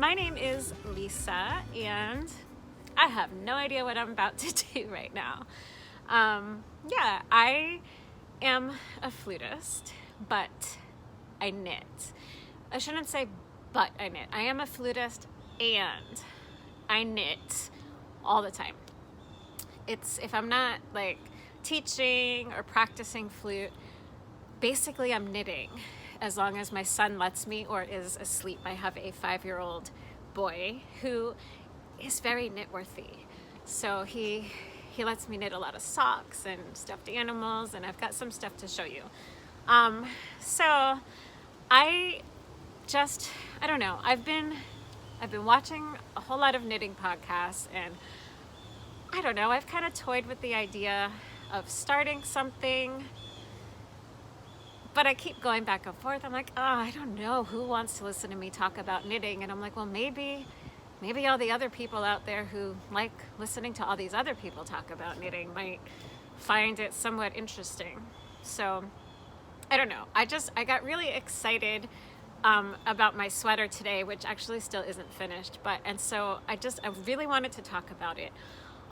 My name is Lisa, and I have no idea what I'm about to do right now. I am a flutist, but I knit. I shouldn't say but I knit. I am a flutist and I knit all the time. If I'm not like teaching or practicing flute, basically I'm knitting as long as my son lets me or is asleep. I have a 5-year-old boy who is very knit-worthy. So he lets me knit a lot of socks and stuffed animals, and I've got some stuff to show you. So I don't know. I've been watching a whole lot of knitting podcasts, and I don't know, I've kind of toyed with the idea of starting something, but I keep going back and forth. I'm like, I don't know who wants to listen to me talk about knitting. And I'm like, well, maybe all the other people out there who like listening to all these other people talk about knitting might find it somewhat interesting. So I don't know. I got really excited about my sweater today, which actually still isn't finished. So I really wanted to talk about it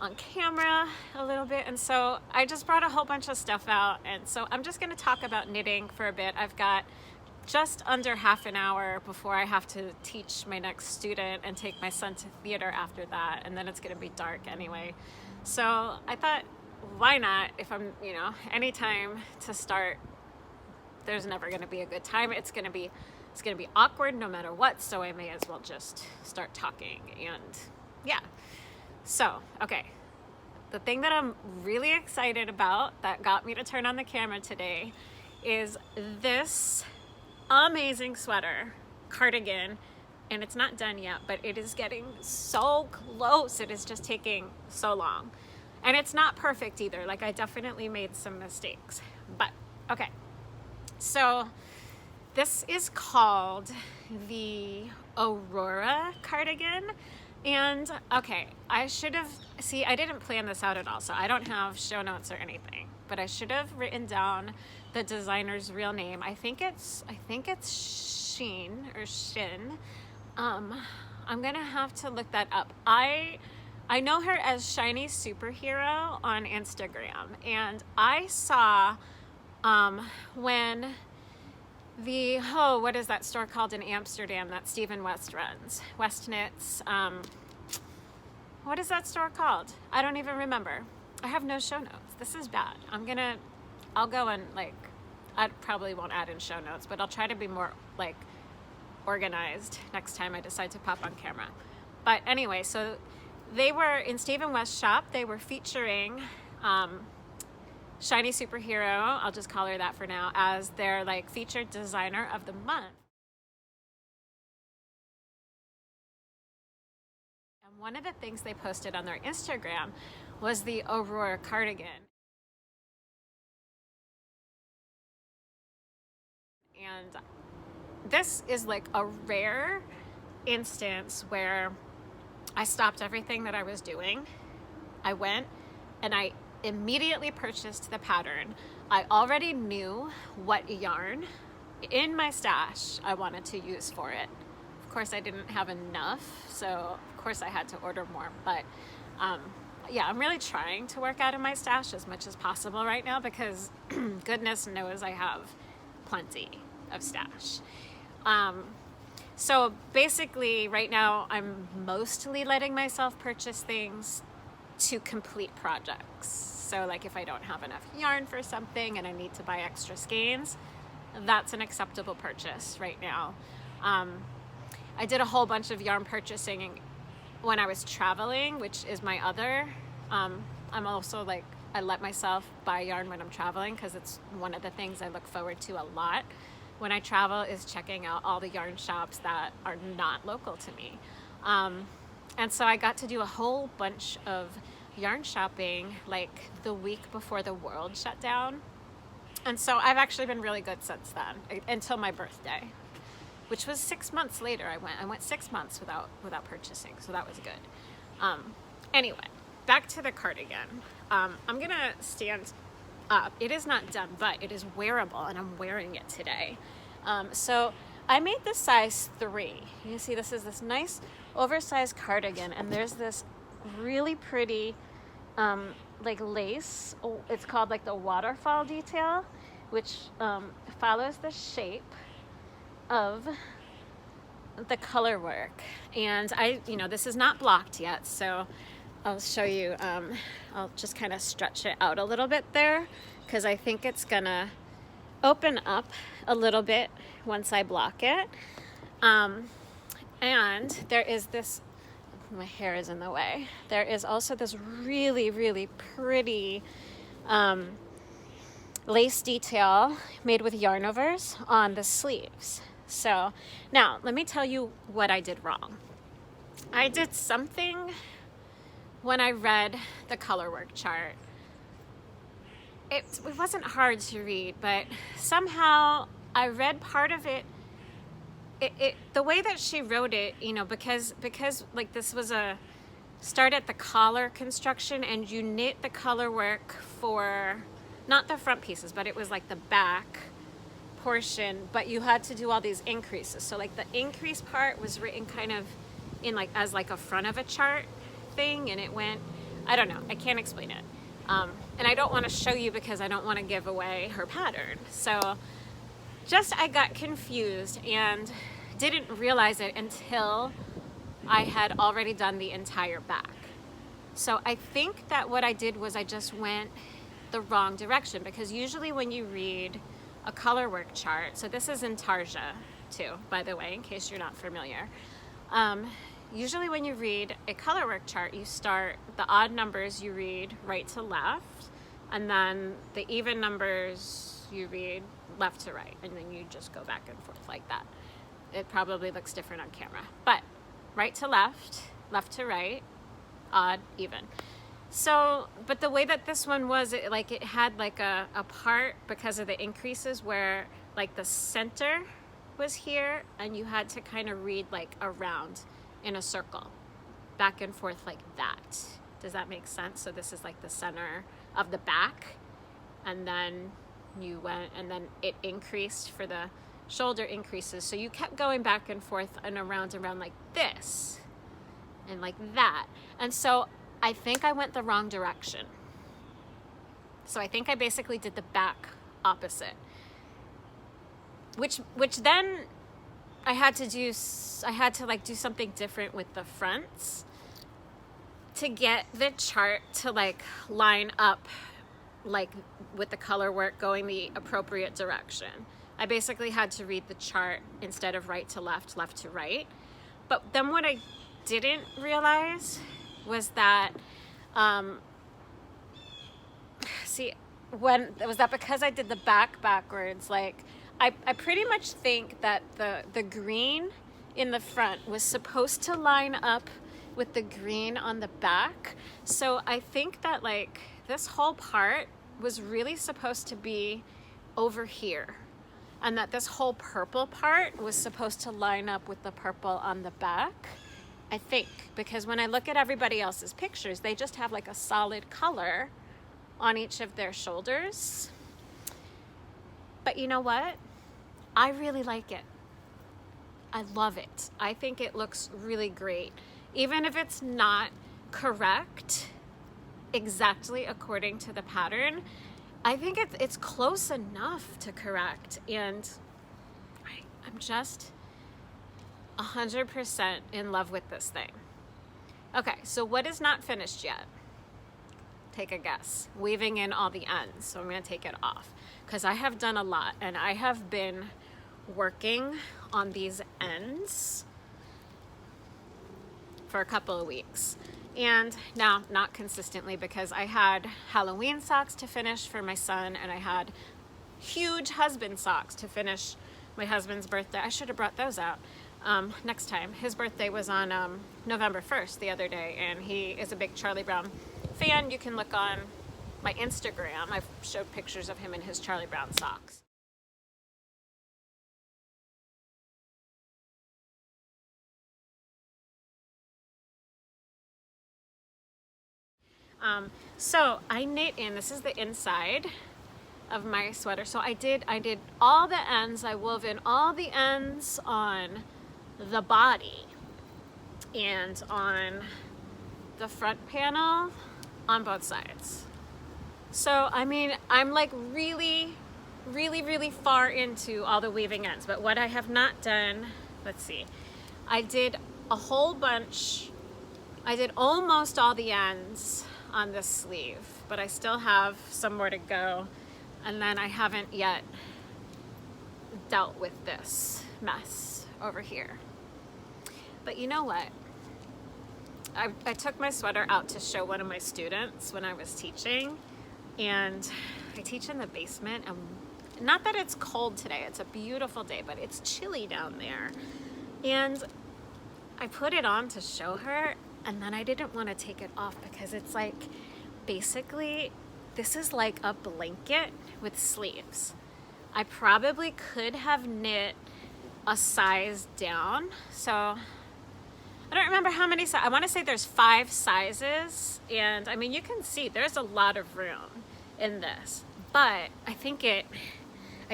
on camera a little bit, and so I just brought a whole bunch of stuff out, and so I'm just going to talk about knitting for a bit. I've got just under half an hour before I have to teach my next student and take my son to theater after that, and then it's going to be dark anyway. So I thought, why not? If I'm, any time to start, there's never going to be a good time. It's going to be awkward no matter what, so I may as well just start talking. And yeah. So, okay, the thing that I'm really excited about that got me to turn on the camera today is this amazing sweater, cardigan, and it's not done yet, but it is getting so close. It is just taking so long. And it's not perfect either. Like, I definitely made some mistakes. But, okay, so this is called the Aurora Cardigan. And okay, I didn't plan this out at all, so I don't have show notes or anything, but I should have written down the designer's real name. I think it's Sheen or Shin. I'm gonna have to look that up. I know her as Shiny Superhero on Instagram, and I saw when what is that store called in Amsterdam that Stephen West runs? West Knits. What is that store called? I don't even remember. I have no show notes. This is bad. I'll go and I probably won't add in show notes, but I'll try to be more organized next time I decide to pop on camera. But anyway, so they were in Stephen West's shop. They were featuring Shiny Superhero, I'll just call her that for now, as their featured designer of the month. And one of the things they posted on their Instagram was the Aurora Cardigan. And this is a rare instance where I stopped everything that I was doing. I went and I immediately purchased the pattern. I already knew what yarn in my stash I wanted to use for it. Of course, I didn't have enough, so of course I had to order more. But I'm really trying to work out of my stash as much as possible right now, because goodness knows I have plenty of stash. So basically right now I'm mostly letting myself purchase things to complete projects. So if I don't have enough yarn for something and I need to buy extra skeins, that's an acceptable purchase right now. I did a whole bunch of yarn purchasing when I was traveling, which is my other. I'm also I let myself buy yarn when I'm traveling, because it's one of the things I look forward to a lot when I travel, is checking out all the yarn shops that are not local to me. And so I got to do a whole bunch of yarn shopping the week before the world shut down. And so I've actually been really good since then, until my birthday, which was 6 months later. I went 6 months without purchasing, so that was good. Anyway, back to the cardigan. I'm gonna stand up. It is not done, but it is wearable, and I'm wearing it today. So I made this size 3. You see, this is this nice oversized cardigan, and there's this really pretty like lace. It's called like the Waterfall Detail, which follows the shape of the color work. And this is not blocked yet, so I'll show you. I'll just kind of stretch it out a little bit there, because I think it's gonna open up a little bit once I block it. And there is this, my hair is in the way. There is also this really, really pretty lace detail made with yarn overs on the sleeves. So now let me tell you what I did wrong. I did something when I read the color work chart. It wasn't hard to read, but somehow I read part of it. The way that she wrote it, because like this was a start at the collar construction, and you knit the color work for not the front pieces, but it was like the back portion, but you had to do all these increases. So like the increase part was written kind of in like as like a front of a chart thing, and it went, I don't know, I can't explain it. And I don't want to show you because I don't want to give away her pattern. So I got confused and didn't realize it until I had already done the entire back. So I think that what I did was I just went the wrong direction, because usually when you read a color work chart, so this is in Tarja too, by the way, in case you're not familiar. Usually when you read a color work chart, you start the odd numbers, you read right to left, and then the even numbers you read left to right, and then you just go back and forth like that. It probably looks different on camera, but right to left, left to right, odd, even. So, but the way that this one was, it had like a part because of the increases where like the center was here, and you had to kind of read like around in a circle, back and forth like that. Does that make sense? So this is like the center of the back, and then you went, and then it increased for the shoulder increases. So you kept going back and forth and around like this and like that. And so I think I went the wrong direction. So I think I basically did the back opposite, which then I had to do something different with the fronts to get the chart to like line up like with the color work going the appropriate direction. I basically had to read the chart instead of right to left, left to right. But then what I didn't realize was that because I did the back backwards, like I pretty much think that the green in the front was supposed to line up with the green on the back. So I think that like this whole part was really supposed to be over here, and that this whole purple part was supposed to line up with the purple on the back, I think, because when I look at everybody else's pictures, they just have like a solid color on each of their shoulders. But you know what? I really like it. I love it. I think it looks really great. Even if it's not correct exactly according to the pattern, I think it's close enough to correct, and I'm just 100% in love with this thing. Okay, so what is not finished yet? Take a guess. Weaving in all the ends. So I'm going to take it off because I have done a lot, and I have been working on these ends for a couple of weeks. And now, not consistently, because I had Halloween socks to finish for my son, and I had huge husband socks to finish my husband's birthday. I should have brought those out next time. His birthday was on November 1st, the other day, and he is a big Charlie Brown fan. You can look on my Instagram. I've showed pictures of him in his Charlie Brown socks. So I knit in, this is the inside of my sweater. So I did all the ends. I wove in all the ends on the body and on the front panel on both sides. So I mean, I'm like really far into all the weaving ends, but what I have not done, let's see, I did a whole bunch. I did almost all the ends on this sleeve, but I still have some more to go. And then I haven't yet dealt with this mess over here. But you know what? I took my sweater out to show one of my students when I was teaching, and I teach in the basement, and not that it's cold today, it's a beautiful day, but it's chilly down there. And I put it on to show her, and then I didn't want to take it off because it's like, basically, this is like a blanket with sleeves. I probably could have knit a size down. So I don't remember how many, I want to say there's 5 sizes. And I mean, you can see there's a lot of room in this, but I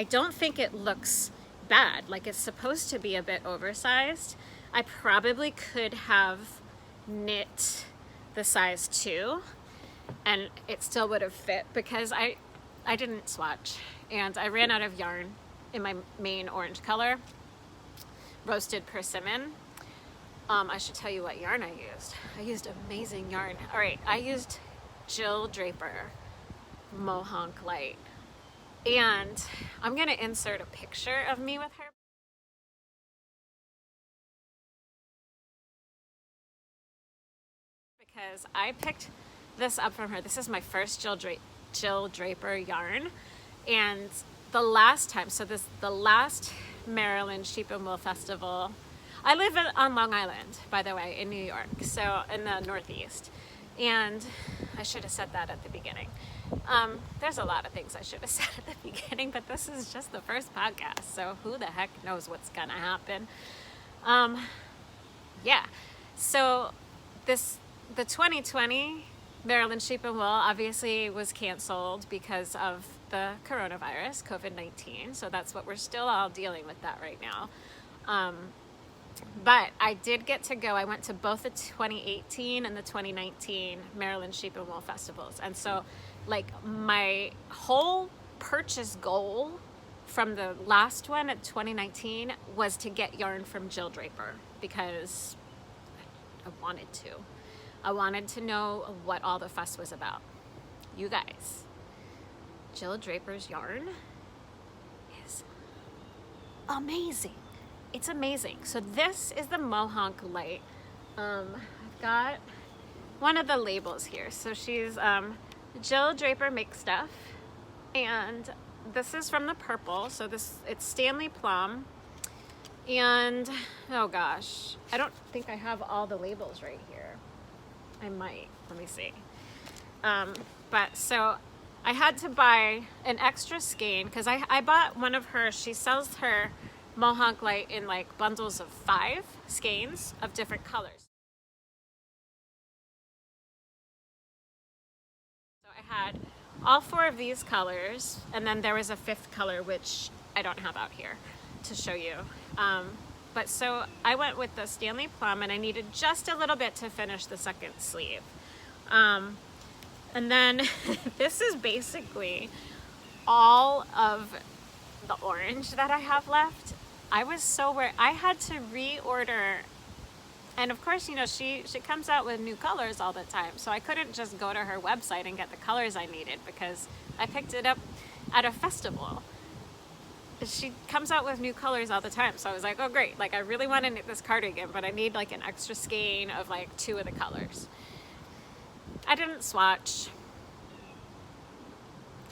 don't think it looks bad. Like, it's supposed to be a bit oversized. I probably could have knit the size 2 and it still would have fit, because I didn't swatch and I ran out of yarn in my main orange color, Roasted Persimmon. I should tell you what yarn I used. I used amazing yarn. All right, I used Jill Draper Mohonk Light, and I'm gonna insert a picture of me with her. Because I picked this up from her. This is my first Jill Draper yarn, and the last time, the last Maryland Sheep and Wool Festival, I live on Long Island, by the way, in New York, so in the Northeast, and I should have said that at the beginning. There's a lot of things I should have said at the beginning, but this is just the first podcast, so who the heck knows what's gonna happen. Yeah, so the 2020 Maryland Sheep and Wool obviously was canceled because of the coronavirus, COVID-19. So that's what we're still all dealing with that right now. But I did get to go. I went to both the 2018 and the 2019 Maryland Sheep and Wool festivals. And so like my whole purchase goal from the last one at 2019 was to get yarn from Jill Draper, because I wanted to. I wanted to know what all the fuss was about. You guys, Jill Draper's yarn is amazing. It's amazing. So this is the Mohonk Light. I've got one of the labels here. So she's Jill Draper Make Stuff, and this is from the purple. So it's Stanley Plum, and oh gosh, I don't think I have all the labels right here. I might, let me see. But so I had to buy an extra skein because I bought one of her, she sells her Mohonk Light in like bundles of 5 skeins of different colors. So I had all 4 of these colors, and then there was a 5th color, which I don't have out here to show you. But so I went with the Stanley Plum, and I needed just a little bit to finish the second sleeve. And then this is basically all of the orange that I have left. I was so worried. I had to reorder, and of course, you know, she comes out with new colors all the time, so I couldn't just go to her website and get the colors I needed because I picked it up at a festival. She comes out with new colors all the time, so I was like, oh great, like I really want to knit this cardigan, but I need like an extra skein of like 2 of the colors. I didn't swatch.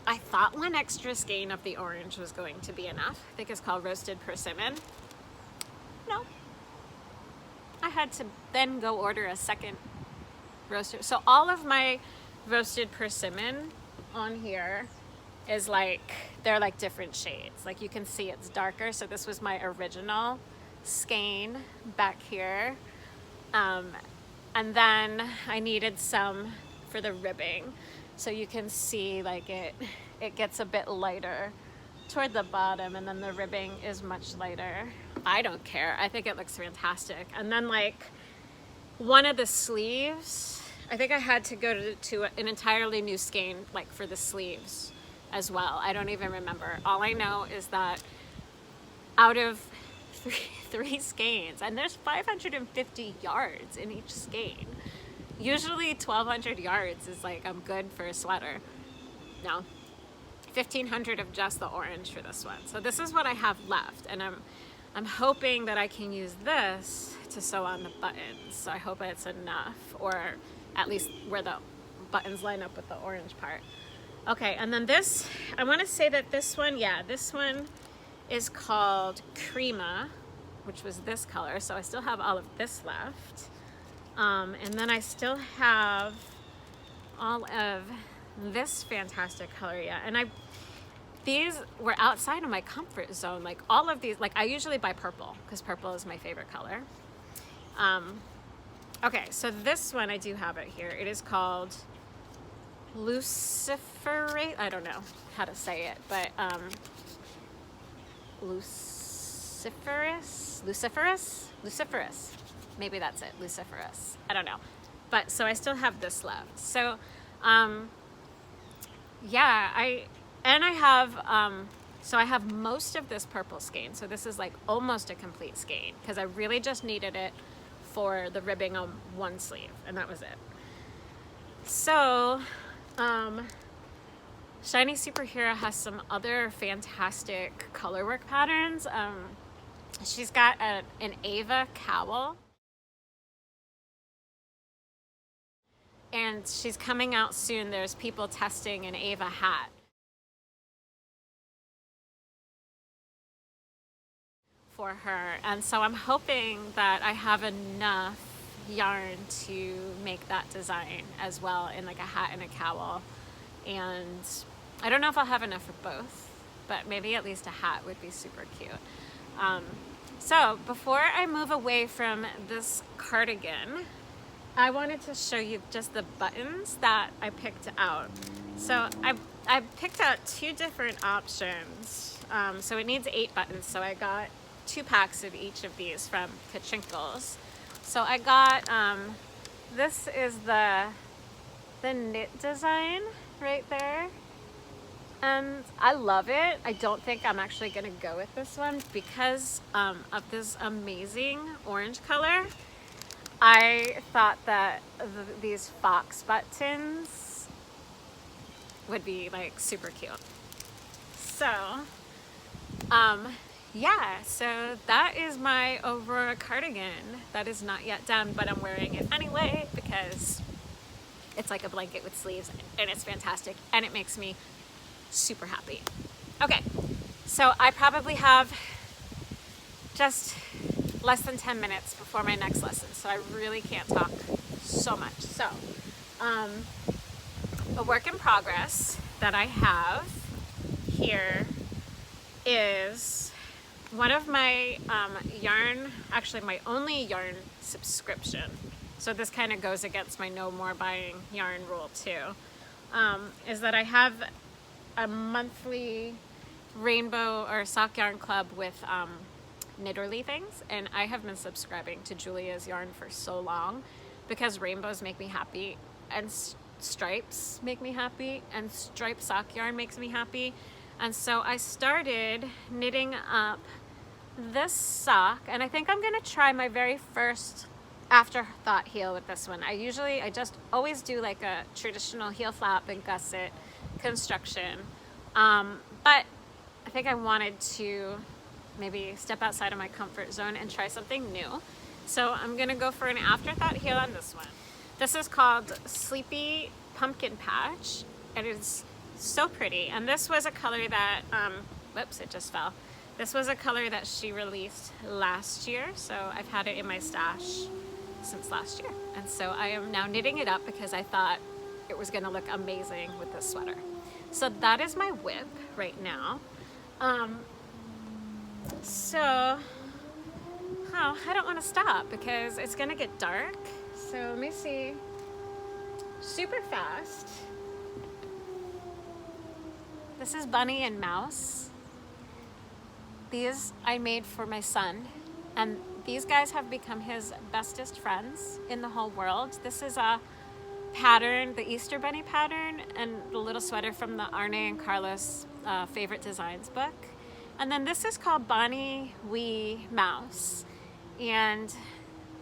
I thought one extra skein of the orange was going to be enough. I think it's called Roasted Persimmon. No. I had to then go order a second roasted. So all of my Roasted Persimmon on here is like, they're like different shades. Like you can see it's darker. So this was my original skein back here. And then I needed some for the ribbing. So you can see like it gets a bit lighter toward the bottom, and then the ribbing is much lighter. I don't care. I think it looks fantastic. And then like one of the sleeves, I think I had to go to an entirely new skein like for the sleeves as well. I don't even remember. All I know is that out of three skeins, and there's 550 yards in each skein. Usually 1,200 yards is like, I'm good for a sweater. No, 1,500 of just the orange for this one. So this is what I have left, and I'm hoping that I can use this to sew on the buttons. So I hope it's enough, or at least where the buttons line up with the orange part. Okay, and then this, I want to say that this one, yeah, this one is called Crema, which was this color. So I still have all of this left. And then I still have all of this fantastic color, yeah. And these were outside of my comfort zone. Like all of these, like I usually buy purple because purple is my favorite color. Okay, so this one, I do have it here. It is called Luciferate. I don't know how to say it, but Luciferous. Maybe that's it, Luciferous. I don't know. But so I still have this left. So yeah, I have most of this purple skein. So this is like almost a complete skein because I really just needed it for the ribbing on one sleeve, and that was it. So Shiny Superhero has some other fantastic colorwork patterns. She's got an Ava cowl, and she's coming out soon. There's people testing an Ava hat. For her, and so I'm hoping that I have enough yarn to make that design as well in like a hat and a cowl. And I don't know if I'll have enough for both, but maybe at least a hat would be super cute. So before I move away from this cardigan, I wanted to show you just the buttons that I picked out. So I picked out two different options. So it needs 8 buttons, so I got 2 packs of each of these from Kachinkles. So I got, this is the knit design right there. And I love it. I don't think I'm actually gonna go with this one because of this amazing orange color. I thought that these fox buttons would be like super cute. So, yeah, so that is my Aurora cardigan. That is not yet done, but I'm wearing it anyway because it's like a blanket with sleeves and it's fantastic and it makes me super happy. Okay, so I probably have just less than 10 minutes before my next lesson, so I really can't talk so much. So, a work in progress that I have here is one of my yarn, actually my only yarn subscription. So this kind of goes against my no more buying yarn rule too, is that I have a monthly rainbow or sock yarn club with Knitwear things, and I have been subscribing to Julia's yarn for so long because rainbows make me happy and stripes make me happy and striped sock yarn makes me happy. And so I started knitting up this sock, and I think I'm gonna try my very first afterthought heel with this one. I just always do like a traditional heel flap and gusset construction, but I think I wanted to maybe step outside of my comfort zone and try something new. So I'm gonna go for an afterthought heel on this one. This is called Sleepy Pumpkin Patch, and it's so pretty. And this was a color that, whoops, it just fell. This was a color that she released last year, so I've had it in my stash since last year. And so I am now knitting it up because I thought it was gonna look amazing with this sweater. So that is my whip right now. I don't want to stop because it's gonna get dark. So let me see. Super fast. This is Bunny and Mouse. These I made for my son, and these guys have become his bestest friends in the whole world. This is a pattern, the Easter Bunny pattern, and the little sweater from the Arne and Carlos Favorite Designs book. And then this is called Bonnie Wee Mouse. And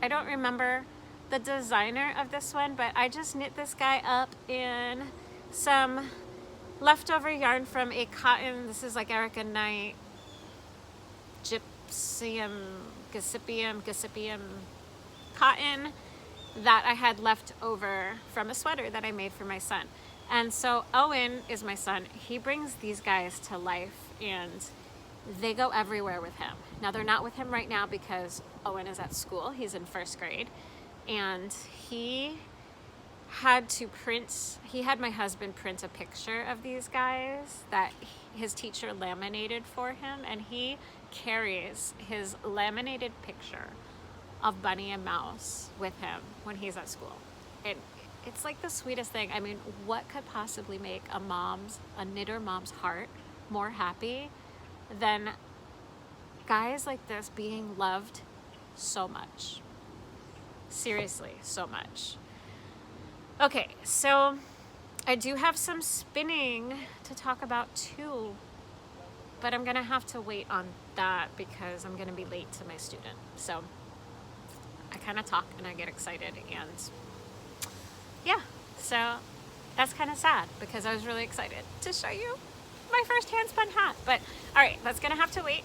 I don't remember the designer of this one, but I just knit this guy up in some leftover yarn from a cotton. This is like Erica Knight Gossypium cotton that I had left over from a sweater that I made for my son. And so Owen is my son. He brings these guys to life, and they go everywhere with him. Now they're not with him right now because Owen is at school. He's in first grade, and he had my husband print a picture of these guys that his teacher laminated for him, and he carries his laminated picture of Bunny and Mouse with him when he's at school. And it's like the sweetest thing. I mean, what could possibly make a knitter mom's heart more happy than guys like this being loved so much? Seriously, so much. Okay, so I do have some spinning to talk about too, but I'm gonna have to wait on that because I'm gonna be late to my student. So I kind of talk and I get excited, and yeah, so that's kind of sad because I was really excited to show you my first hand spun hat. But all right, that's gonna have to wait,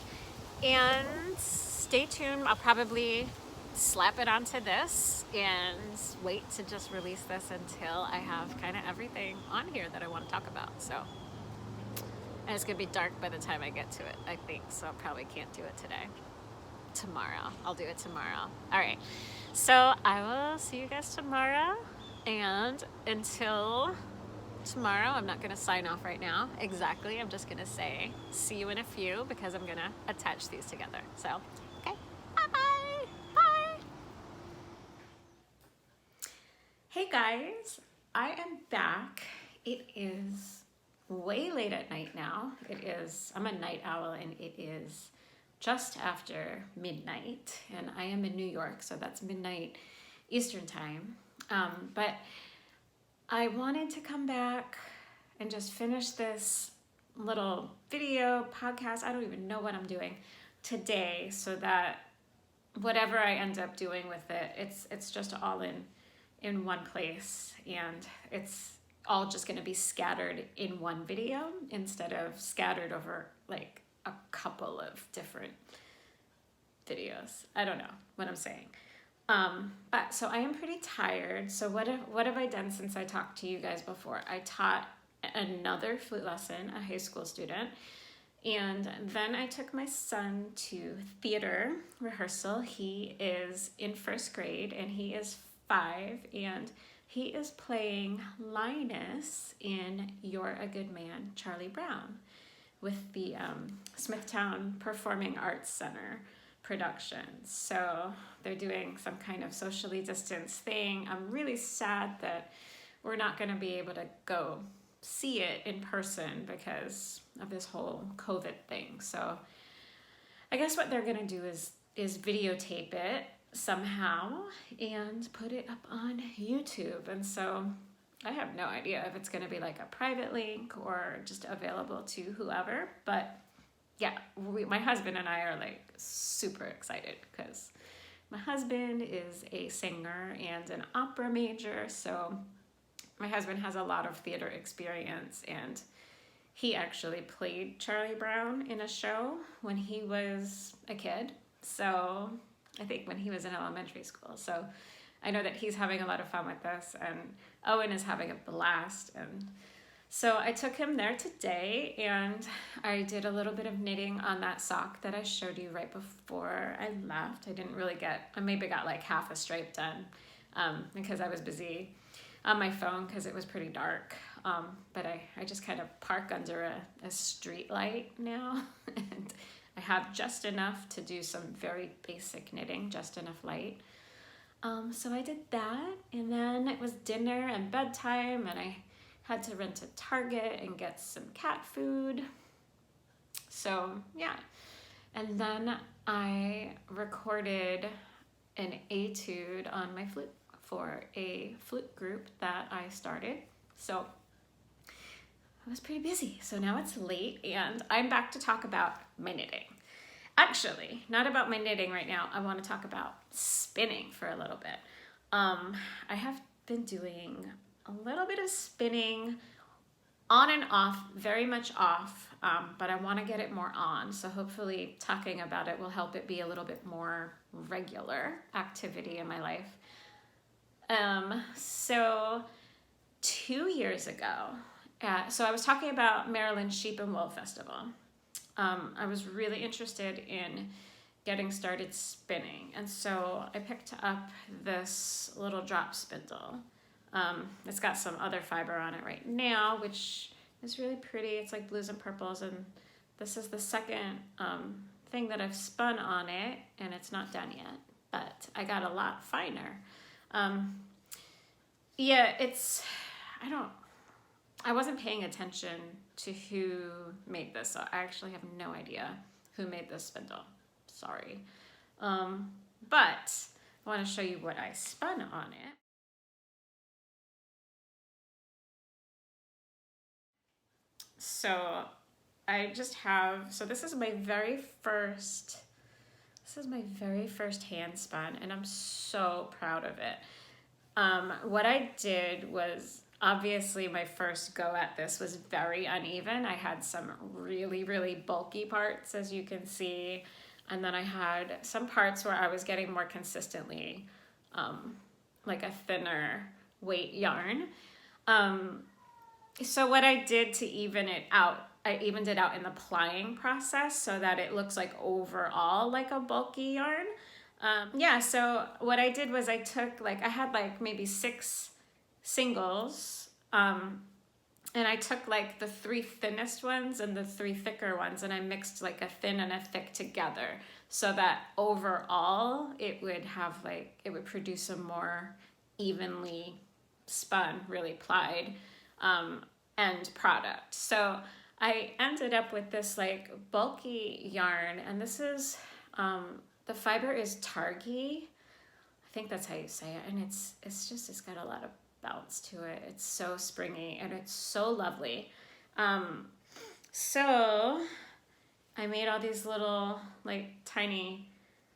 and stay tuned. I'll probably slap it onto this and wait to just release this until I have kind of everything on here that I want to talk about. So, and it's gonna be dark by the time I get to it, I think, so I probably can't do it today. Tomorrow, I'll do it tomorrow. All right, so I will see you guys tomorrow, and until tomorrow, I'm not gonna sign off right now exactly. I'm just gonna say see you in a few because I'm gonna attach these together. So, okay, bye. Hey guys, I am back. It is way late at night now. I'm a night owl, and it is just after midnight, and I am in New York, so that's midnight Eastern time. But I wanted to come back and just finish this little video podcast. I don't even know what I'm doing today, so that whatever I end up doing with it, it's just all in one place, and it's all just going to be scattered in one video instead of scattered over like a couple of different videos. I don't know what I'm saying. So I am pretty tired. So what have I done since I talked to you guys before? I taught another flute lesson, a high school student, and then I took my son to theater rehearsal. He is in first grade, and he is 5, and he is playing Linus in You're a Good Man, Charlie Brown, with the Smithtown Performing Arts Center production. So they're doing some kind of socially distanced thing. I'm really sad that we're not going to be able to go see it in person because of this whole COVID thing. So I guess what they're going to do is videotape it somehow and put it up on YouTube. And so I have no idea if it's going to be like a private link or just available to whoever, but yeah, my husband and I are like super excited because my husband is a singer and an opera major. So my husband has a lot of theater experience, and he actually played Charlie Brown in a show when he was a kid. So I think when he was in elementary school. So I know that he's having a lot of fun with this, and Owen is having a blast. And so I took him there today, and I did a little bit of knitting on that sock that I showed you right before I left. I maybe got like half a stripe done because I was busy on my phone because it was pretty dark. But I just kind of park under a street light now, and I have just enough to do some very basic knitting, just enough light. So I did that, and then it was dinner and bedtime, and I had to run to Target and get some cat food. So yeah, and then I recorded an etude on my flute for a flute group that I started. So I was pretty busy. So now it's late and I'm back to talk about my knitting. Actually, not about my knitting right now. I want to talk about spinning for a little bit. I have been doing a little bit of spinning on and off, very much off, but I want to get it more on. So hopefully talking about it will help it be a little bit more regular activity in my life. So 2 years ago, so I was talking about Maryland Sheep and Wool Festival. I was really interested in getting started spinning, and so I picked up this little drop spindle. It's got some other fiber on it right now, which is really pretty. It's like blues and purples, and this is the second thing that I've spun on it, and it's not done yet, but I got a lot finer. Yeah, I wasn't paying attention to who made this, so I actually have no idea who made this spindle. Sorry. But I want to show you what I spun on it. So I just have, so this is my very first hand spun, and I'm so proud of it. What I did was, obviously my first go at this was very uneven. I had some really, really bulky parts, as you can see, and then I had some parts where I was getting more consistently like a thinner weight yarn. So what I did to even it out, I evened it out in the plying process so that it looks like overall like a bulky yarn. Yeah, so what I did was I took I had maybe 6 singles, and I took the 3 thinnest ones and the 3 thicker ones, and I mixed a thin and a thick together so that overall it would have it would produce a more evenly spun, really plied end product. So I ended up with this bulky yarn, and this is the fiber is Targi. I think that's how you say it, and it's got a lot of bounce to it. It's so springy and it's so lovely. So I made all these little tiny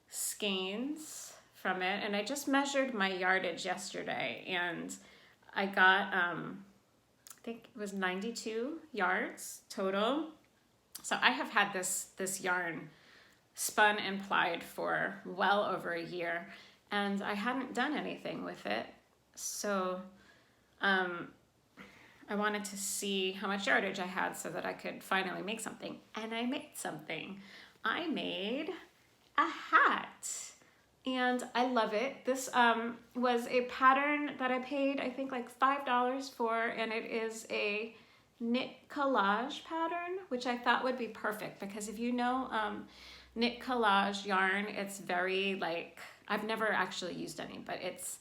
skeins from it, and I just measured my yardage yesterday, and I got I think it was 92 yards total. So I have had this yarn spun and plied for well over a year, and I hadn't done anything with it. So I wanted to see how much yardage I had so that I could finally make something. And I made something. I made a hat, and I love it. This was a pattern that I paid, I think $5 for, and it is a knit collage pattern, which I thought would be perfect because if you know knit collage yarn, it's very I've never actually used any, but it's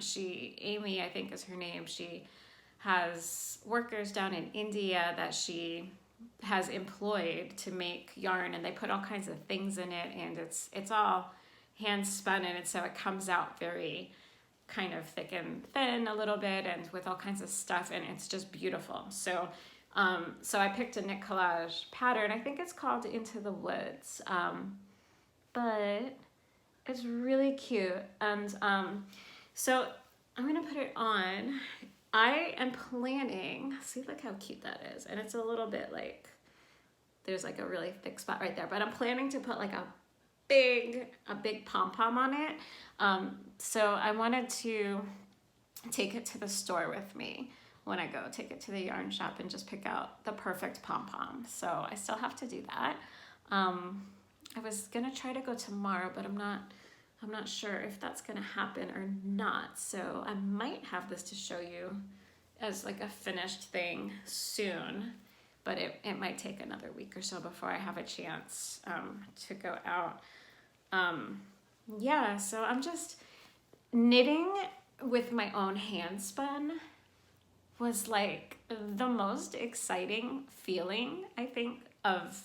Amy, I think is her name. She has workers down in India that she has employed to make yarn, and they put all kinds of things in it, and it's all hand spun, and so it comes out very kind of thick and thin a little bit, and with all kinds of stuff, and it's just beautiful. So so I picked a knit collage pattern. I think it's called Into the Woods, but it's really cute. And so I'm gonna put it on. I am planning, see, look how cute that is, and it's a little bit there's a really thick spot right there, but I'm planning to put a big pom-pom on it. So I wanted to take it to the store with me when I go, take it to the yarn shop and just pick out the perfect pom-pom. So I still have to do that. I was gonna try to go tomorrow, but I'm not sure if that's gonna happen or not. So I might have this to show you as a finished thing soon, but it might take another week or so before I have a chance to go out. Yeah, so I'm just knitting with my own hand spun was like the most exciting feeling, I think, of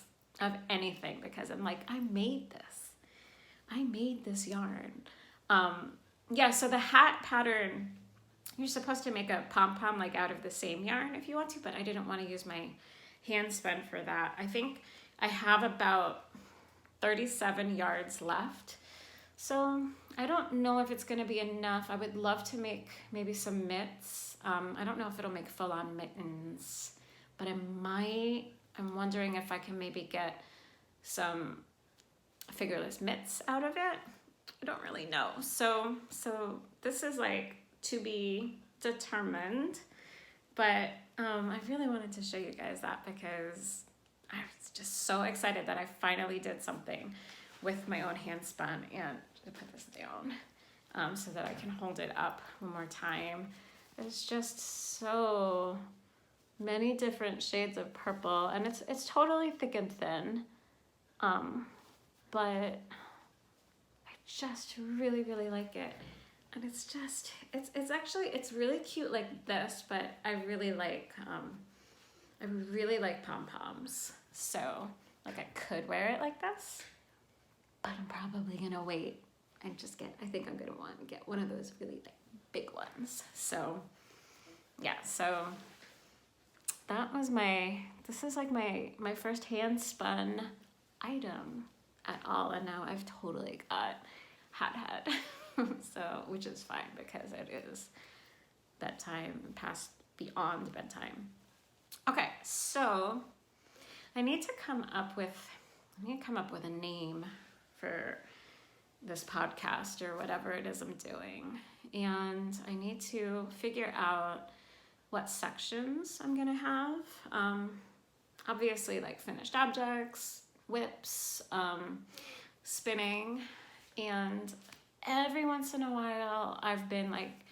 anything, because I'm like, I made this yarn. Yeah, so the hat pattern, you're supposed to make a pom-pom like out of the same yarn if you want to, but I didn't want to use my hand spun for that. I think I have about 37 yards left. So I don't know if it's going to be enough. I would love to make maybe some mitts. I don't know if it'll make full-on mittens, but I'm wondering if I can maybe get some figureless mitts out of it. I don't really know. So this is like to be determined, but I really wanted to show you guys that because I was just so excited that I finally did something with my own hand spun. And to put this down so that I can hold it up one more time. There's just so many different shades of purple, and it's totally thick and thin, but I just really like it. And it's just it's really cute like this, but I really like pom-poms. So like I could wear it like this, but I'm probably gonna wait and just I think I'm gonna want to get one of those really like big ones. So yeah, so that was this is like my first hand spun item at all, and now I've totally got hat head. So, which is fine because it is bedtime, beyond bedtime. Okay, so I need to come up with a name for this podcast or whatever it is I'm doing. And I need to figure out what sections I'm gonna have. Obviously like finished objects, whips, spinning, and every once in a while I've been like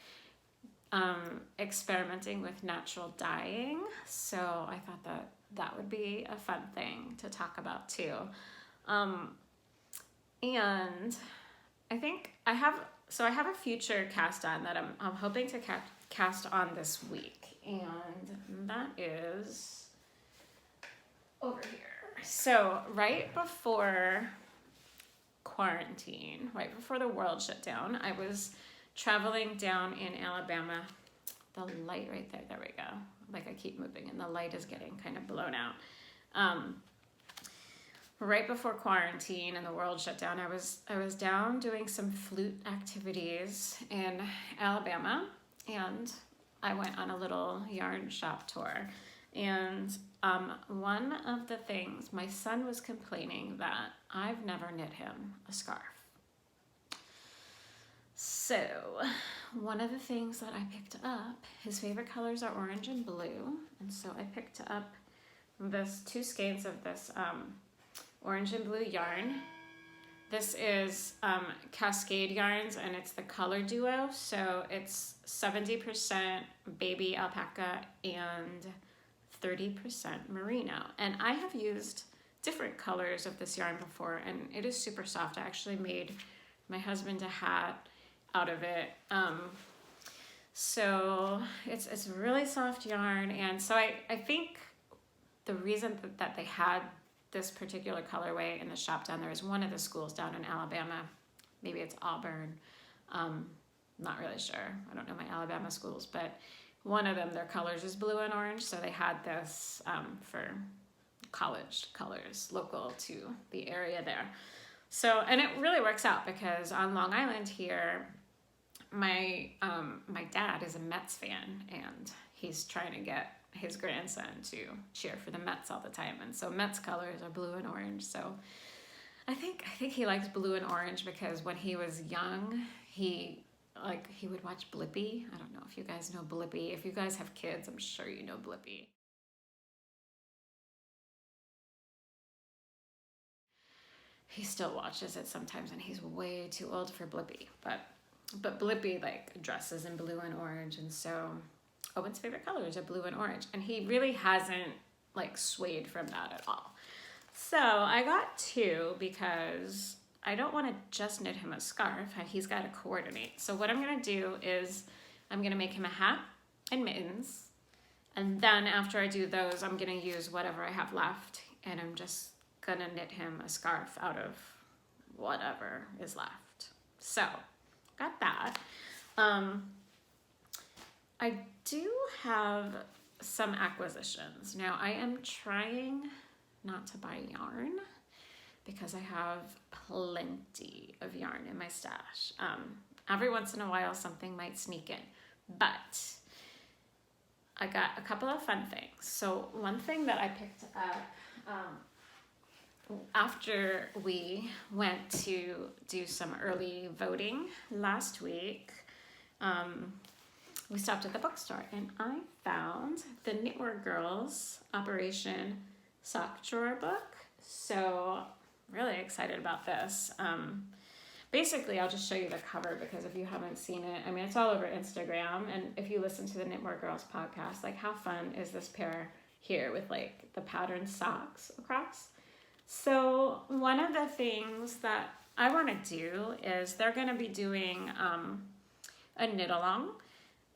experimenting with natural dyeing. So I thought that would be a fun thing to talk about too. And I think I have a future cast on that I'm hoping to cast on this week, and that is over here. So right before quarantine, right before the world shut down, I was traveling down in Alabama. The light right there we go. Like I keep moving and the light is getting kind of blown out. Right before quarantine and the world shut down, I was down doing some flute activities in Alabama, and I went on a little yarn shop tour. And one of the things, my son was complaining that I've never knit him a scarf. So one of the things that I picked up, his favorite colors are orange and blue, and so I picked up this 2 skeins of this orange and blue yarn. This is Cascade Yarns, and it's the color duo, so it's 70% baby alpaca and 30% merino. And I have used different colors of this yarn before, and it is super soft. I actually made my husband a hat out of it. So it's really soft yarn, and so I think the reason that they had this particular colorway in the shop down there is one of the schools down in Alabama. Maybe it's Auburn. Not really sure. I don't know my Alabama schools, but one of them, their colors is blue and orange, so they had this for college colors local to the area there. So, and it really works out because on Long Island here, my dad is a Mets fan, and he's trying to get his grandson to cheer for the Mets all the time, and so Mets colors are blue and orange. So I think he likes blue and orange because when he was young, he would watch Blippi. I don't know if you guys know Blippi. If you guys have kids, I'm sure you know Blippi. He still watches it sometimes, and he's way too old for Blippi. But Blippi like dresses in blue and orange, and so Owen's favorite colors are blue and orange, and he really hasn't like swayed from that at all. So I got 2 because I don't want to just knit him a scarf. He's got to coordinate. So what I'm going to do is I'm going to make him a hat and mittens, And then after I do those, I'm gonna use whatever I have left, and I'm just gonna knit him a scarf out of whatever is left. So, got that. I do have some acquisitions. Now, I am trying not to buy yarn because I have plenty of yarn in my stash. Every once in a while, something might sneak in, but I got a couple of fun things. So one thing that I picked up after we went to do some early voting last week, we stopped at the bookstore and I found the Knitwear Girls Operation Sock Drawer book. So really excited about this. Basically, I'll just show you the cover because if you haven't seen it, I mean, it's all over Instagram. And if you listen to the Knitwear Girls podcast, like how fun is this pair here with like the patterned socks across? So one of the things that I want to do is they're going to be doing a knit along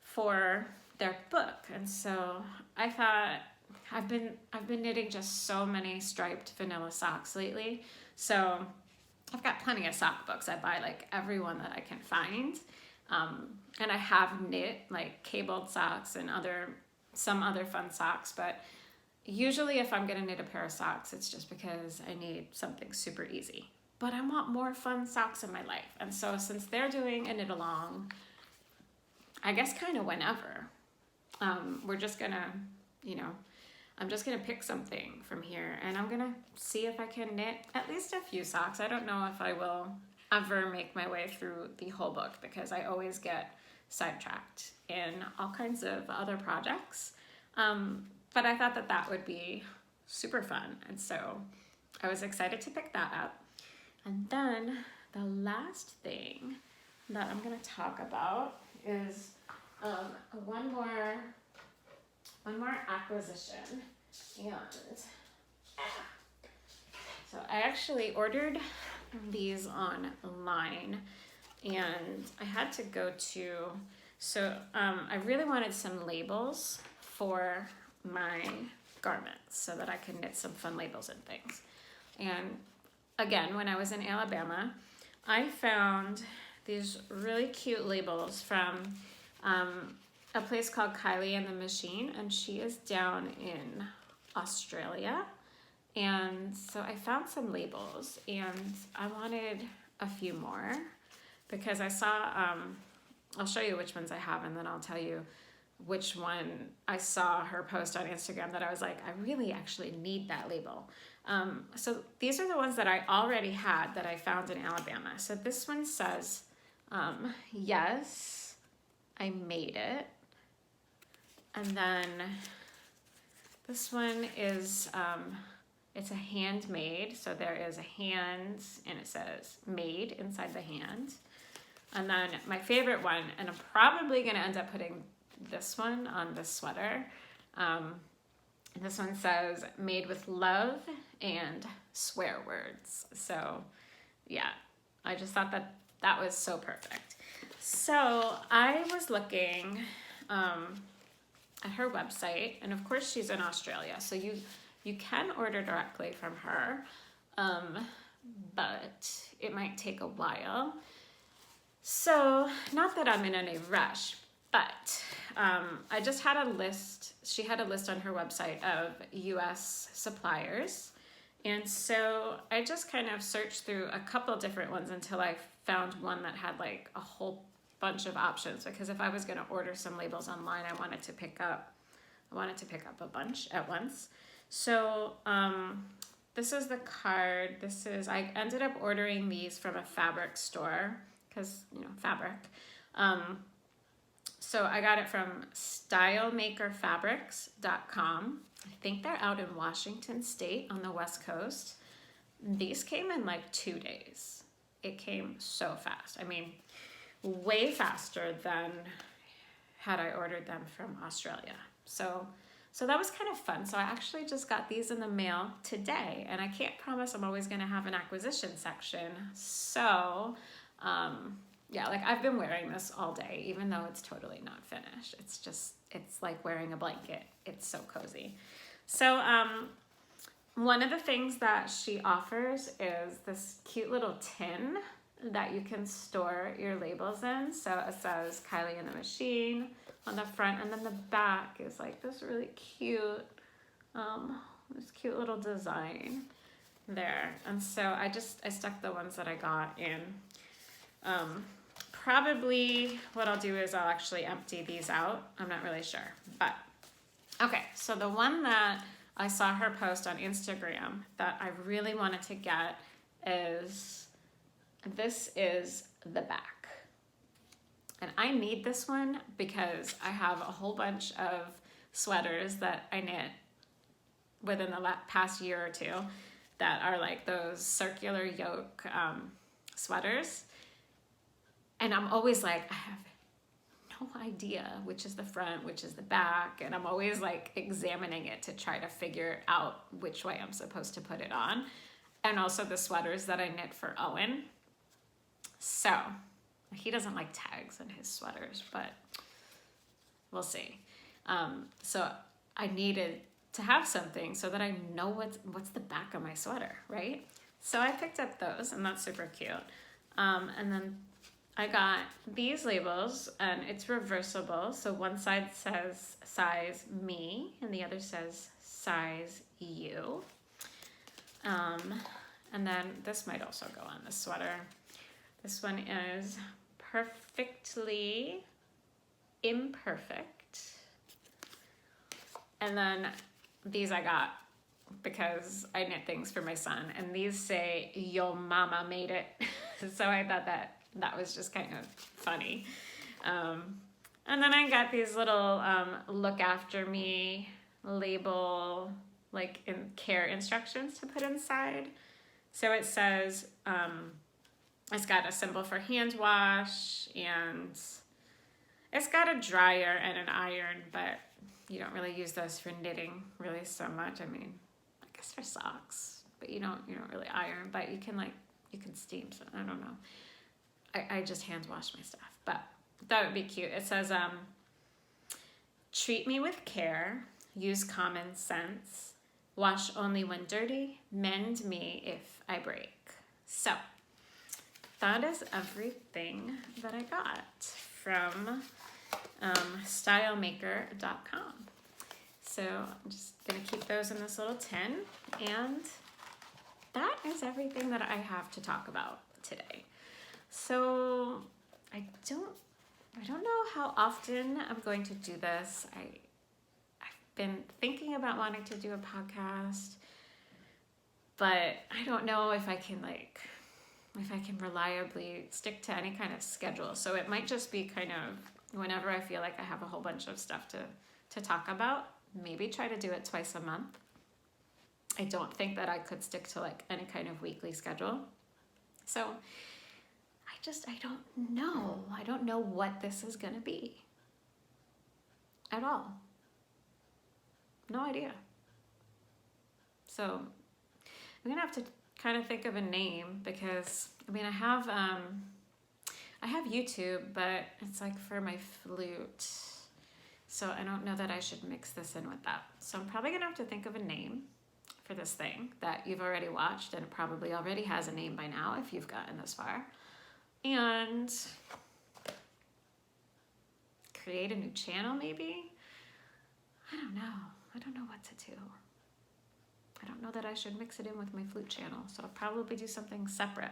for their book. And so I thought I've been knitting just so many striped vanilla socks lately. So I've got plenty of sock books. I buy like every one that I can find. And I have knit like cabled socks and some other fun socks, but usually if I'm gonna knit a pair of socks, it's just because I need something super easy. But I want more fun socks in my life. And so since they're doing a knit along, I guess kind of whenever, we're just gonna, I'm just gonna pick something from here and I'm gonna see if I can knit at least a few socks. I don't know if I will ever make my way through the whole book because I always get sidetracked in all kinds of other projects. But I thought that would be super fun. And so I was excited to pick that up. And then the last thing that I'm gonna talk about is one more acquisition. And so I actually ordered these online and I had to go to, I really wanted some labels for my garments so that I could knit some fun labels and things. And again, when I was in Alabama, I found these really cute labels from a place called Kylie and the Machine, and she is down in Australia. And so I found some labels and I wanted a few more because I saw, I'll show you which ones I have and then I'll tell you which one I saw her post on Instagram that I was like, I really actually need that label. So these are the ones that I already had that I found in Alabama. So this one says, yes, I made it. And then this one is, it's a handmade. So there is a hand and it says made inside the hand. And then my favorite one, and I'm probably gonna end up putting this one on this sweater. This one says made with love and swear words. So yeah, I just thought that was so perfect. So I was looking at her website, and of course she's in Australia, so you can order directly from her, but it might take a while. So not that I'm in any rush, but I just had a list. She had a list on her website of US suppliers. And so I just kind of searched through a couple different ones until I found one that had like a whole bunch of options, because if I was going to order some labels online, I wanted to pick up a bunch at once. So this is the card. I ended up ordering these from a fabric store because, fabric. So I got it from stylemakerfabrics.com. I think they're out in Washington State on the West Coast. These came in like 2 days. It came so fast. I mean, way faster than had I ordered them from Australia. So that was kind of fun. So I actually just got these in the mail today, and I can't promise I'm always going to have an acquisition section. So, yeah, like I've been wearing this all day, even though it's totally not finished. it's like wearing a blanket. It's so cozy. So one of the things that she offers is this cute little tin that you can store your labels in. So it says Kylie and the Machine on the front, and then the back is like this really cute, this cute little design there. And so I stuck the ones that I got in. Probably what I'll do is I'll actually empty these out. I'm not really sure, but okay. So the one that I saw her post on Instagram that I really wanted to get is, this is the back. And I need this one because I have a whole bunch of sweaters that I knit within the past year or two that are like those circular yoke sweaters. And I'm always like, I have no idea which is the front, which is the back. And I'm always like examining it to try to figure out which way I'm supposed to put it on. And also the sweaters that I knit for Owen. So he doesn't like tags in his sweaters, but we'll see. So I needed to have something so that I know what's the back of my sweater, right? So I picked up those, and that's super cute. And then I got these labels, and it's reversible. So one side says size me, and the other says size you. And then this might also go on the sweater. This one is perfectly imperfect. And then these I got because I knit things for my son, and these say, "Yo mama made it." So I thought that was just kind of funny. And then I got these little look after me label, like in care instructions to put inside. So it says, it's got a symbol for hand wash, and it's got a dryer and an iron, but you don't really use those for knitting really so much. I mean, I guess for socks, but you don't really iron, but you can steam. So I don't know. I just hand wash my stuff, but that would be cute. It says, treat me with care, use common sense, wash only when dirty, mend me if I break. So that is everything that I got from stylemaker.com. So I'm just gonna keep those in this little tin, and that is everything that I have to talk about today. So I don't know how often I'm going to do this. I've been thinking about wanting to do a podcast, but I don't know if I can reliably stick to any kind of schedule. So it might just be kind of whenever I feel like I have a whole bunch of stuff to talk about, maybe try to do it twice a month. I don't think that I could stick to like any kind of weekly schedule. So I don't know. I don't know what this is gonna be at all. No idea. So I'm gonna have to kind of think of a name, because I mean I have YouTube, but it's like for my flute. So I don't know that I should mix this in with that. So I'm probably gonna have to think of a name for this thing that you've already watched, and it probably already has a name by now if you've gotten this far. And create a new channel maybe? I don't know. I don't know what to do. I don't know that I should mix it in with my flute channel, so I'll probably do something separate.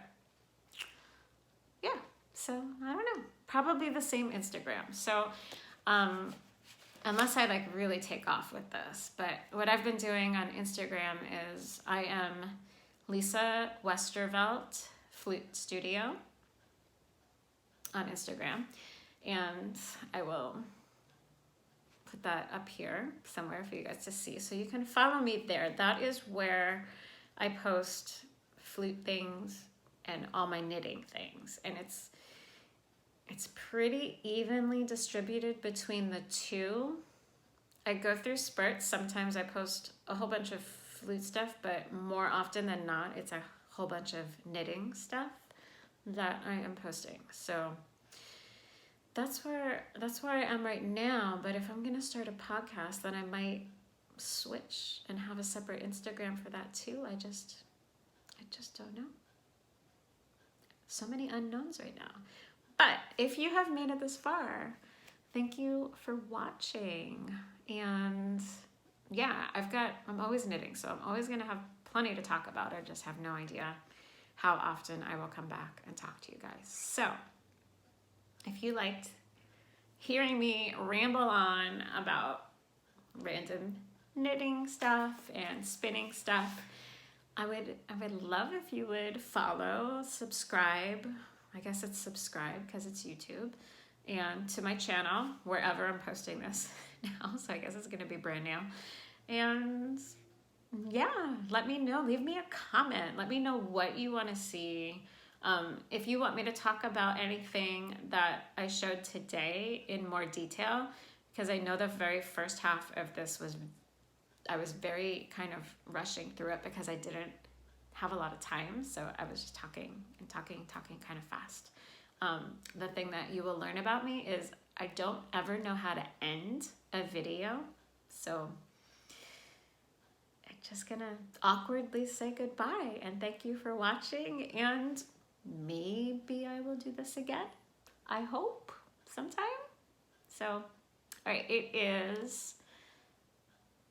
Yeah, so I don't know. Probably the same Instagram. So unless I like really take off with this, but what I've been doing on Instagram is I am Lisa Westervelt Flute Studio on Instagram, and I will put that up here somewhere for you guys to see, so you can follow me there. That is where I post flute things and all my knitting things, and it's pretty evenly distributed between the two. I go through spurts. Sometimes I post a whole bunch of flute stuff, but more often than not, it's a whole bunch of knitting stuff that I am posting. So that's where I am right now. But if I'm gonna start a podcast, then I might switch and have a separate Instagram for that too. I just don't know. So many unknowns right now. But if you have made it this far, thank you for watching. And yeah, I'm always knitting, so I'm always gonna have plenty to talk about. I just have no idea how often I will come back and talk to you guys. So if you liked hearing me ramble on about random knitting stuff and spinning stuff, I would love if you would follow, subscribe. I guess it's subscribe because it's YouTube, and to my channel wherever I'm posting this now. So I guess it's gonna be brand new. And yeah, let me know. Leave me a comment. Let me know what you want to see. If you want me to talk about anything that I showed today in more detail, because I know the very first half of this I was very kind of rushing through it because I didn't have a lot of time. So I was just talking kind of fast. The thing that you will learn about me is I don't ever know how to end a video. So I'm just gonna awkwardly say goodbye and thank you for watching, and maybe I will do this again. I hope sometime. So, all right, it is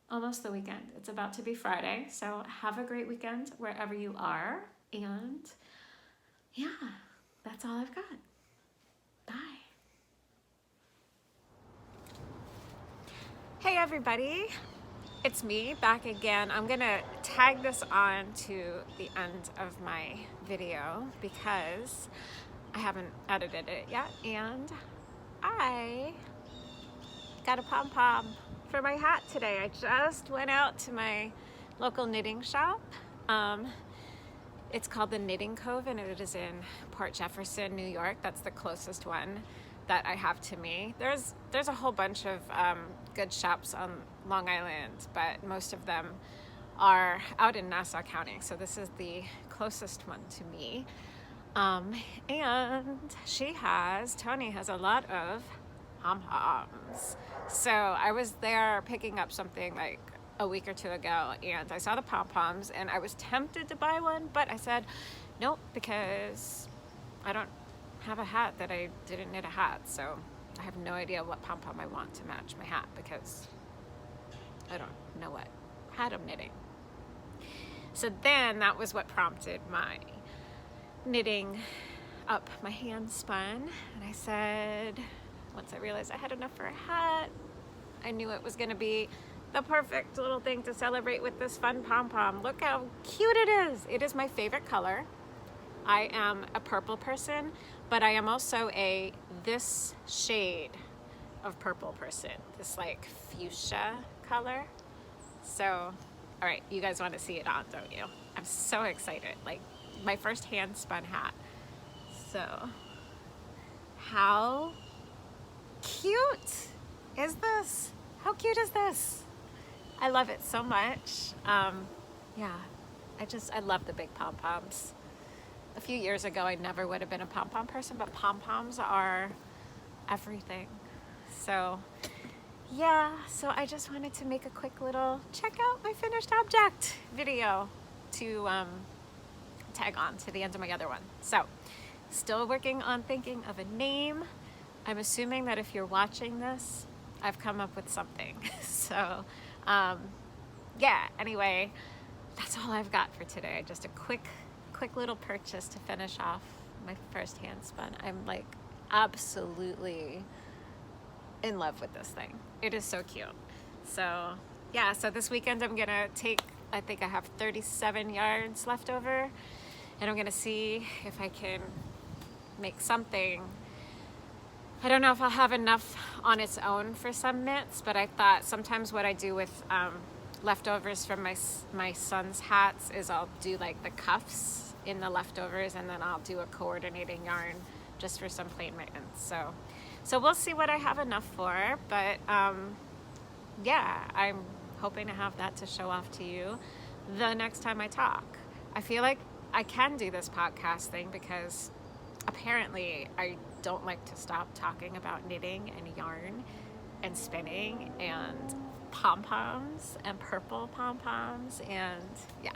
almost the weekend. It's about to be Friday. So have a great weekend wherever you are. And yeah, that's all I've got. Bye. Hey everybody, it's me back again. I'm gonna tag this on to the end of my video because I haven't edited it yet, and I got a pom-pom for my hat today. I just went out to my local knitting shop. It's called the Knitting Cove, and it is in Port Jefferson, New York. That's the closest one that I have to me. There's a whole bunch of good shops on Long Island, but most of them are out in Nassau County. So this is the closest one to me. And Tony has a lot of pom-poms. So I was there picking up something like a week or two ago, and I saw the pom-poms and I was tempted to buy one, but I said nope, because I don't have a hat that I didn't knit a hat, so I have no idea what pom-pom I want to match my hat because I don't know what hat I'm knitting. So then that was what prompted my knitting up my hand spun, and I said, once I realized I had enough for a hat, I knew it was gonna be the perfect little thing to celebrate with this fun pom-pom. Look how cute it is. It is my favorite color. I am a purple person, but I am also this shade of purple person, this like fuchsia color. So, all right, you guys want to see it on, don't you? I'm so excited, like my first hand spun hat. So, how cute is this? How cute is this? I love it so much. Yeah, I love the big pom-poms. A few years ago, I never would have been a pom-pom person, but pom-poms are everything. So yeah, so I just wanted to make a quick little check out my finished object video to tag on to the end of my other one. So still working on thinking of a name. I'm assuming that if you're watching this, I've come up with something. So yeah, anyway, that's all I've got for today. Just a quick little purchase to finish off my first hand spun. I'm like absolutely in love with this thing. It is so cute. So yeah, so this weekend I'm gonna take, I think I have 37 yards left over, and I'm gonna see if I can make something. I don't know if I'll have enough on its own for some mitts, but I thought sometimes what I do with leftovers from my son's hats is I'll do like the cuffs in the leftovers, and then I'll do a coordinating yarn just for some plain mittens. So we'll see what I have enough for, but yeah, I'm hoping to have that to show off to you the next time I talk. I feel like I can do this podcast thing because apparently I don't like to stop talking about knitting and yarn and spinning and pom-poms and purple pom-poms, and yeah,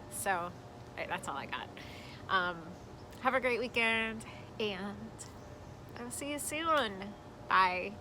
so that's all I got. Have a great weekend, and I'll see you soon. Bye.